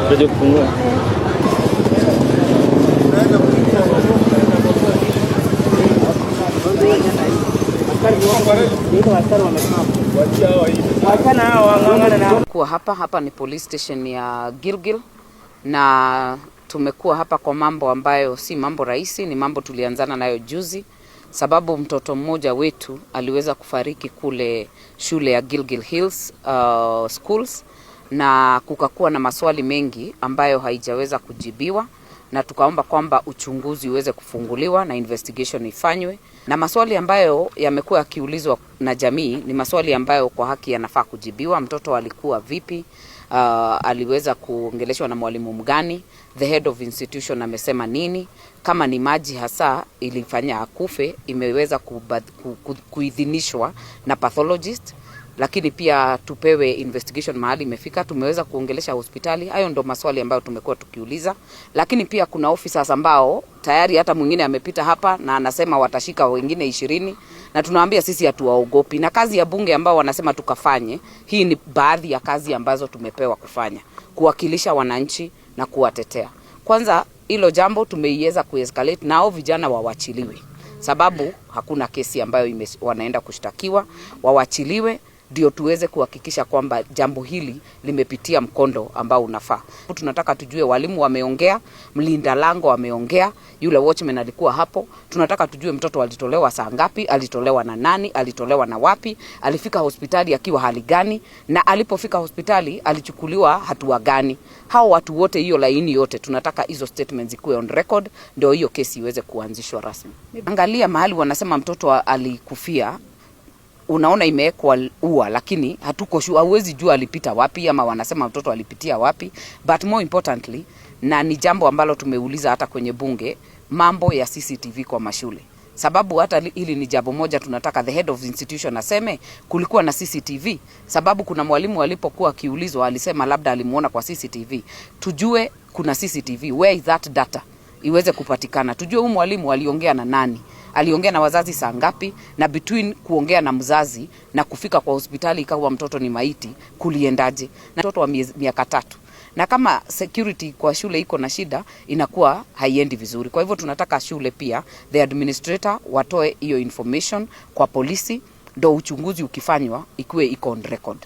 Kuja kufungua. Kuwa hapa ni police station ya Gilgil, na tumekuwa hapa kwa mambo ambayo si mambo rahisi, ni mambo tulianzana nayo juzi, sababu mtoto mmoja wetu aliweza kufariki kule shule ya Gilgil Hills Schools, na kukakuwa na maswali mengi ambayo haijaweza kujibiwa, na tukaomba kwamba uchunguzi uweze kufunguliwa na investigation ifanywe. Na maswali ambayo yamekuwa yakiulizwa na jamii ni maswali ambayo kwa haki yanafaa kujibiwa. Mtoto alikuwa vipi? Aliweza kuongeleshwa na mwalimu mgani? The head of institution amesema nini? Kama ni maji hasa ilifanya akufe, imeweza kuidhinishwa na pathologist, lakini pia tupewe investigation mahali imefika. Tumeweza kuongelesha hospitali. Hayo ndo maswali ambayo tumekuwa tukiuliza, lakini pia kuna officers ambao tayari hata mwingine amepita hapa na anasema watashika wengine 20, na tunawaambia sisi hatuwaogopi, na kazi ya bunge ambao wanasema tukafanye, hii ni baadhi ya kazi ambazo tumepewa kufanya, kuwakilisha wananchi na kuwatetea. Kwanza hilo jambo tumeiweza kuescalate, nao vijana wawachiliwe, sababu hakuna kesi ambayo wanaenda kushtakiwa. Wawachiliwe ndio tuweze kuhakikisha kwamba jambo hili limepitia mkondo ambao unafaa. Tunataka tujue walimu wameongea, mlinda lango wameongea, yule watchman alikuwa hapo. Tunataka tujue mtoto alitolewa saa ngapi, alitolewa na nani, alitolewa na wapi, alifika hospitali akiwa hali gani, na alipofika hospitali alichukuliwa hatua gani. Hao watu wote, hiyo laini yote, tunataka hizo statements zikuwe on record ndio hiyo kesi iweze kuanzishwa rasmi. Angalia mahali wanasema mtoto alikufia, unaona imewekwa ua, lakini hatuko sure, hauwezi jua alipita wapi ama wanasema mtoto alipitia wapi. But more importantly, na ni jambo ambalo tumeuliza hata kwenye bunge, mambo ya CCTV kwa mashule. Sababu hata hili ni jambo moja tunataka the head of institution aseme kulikuwa na CCTV, sababu kuna mwalimu alipokuwa akiulizwa alisema labda alimuona kwa CCTV. Tujue kuna CCTV, where is that data, iweze kupatikana. Tujue huyu mwalimu aliongea na nani, aliongea na wazazi saa ngapi, na between kuongea na mzazi na kufika kwa hospitali ikawa mtoto ni maiti, kuliendaje. Na mtoto wa miaka 3, na kama security kwa shule iko na shida, inakuwa haiendi vizuri. Kwa hivyo tunataka shule pia the administrator watoe hiyo information kwa polisi, ndio uchunguzi ukifanywa ikuwe iko on record.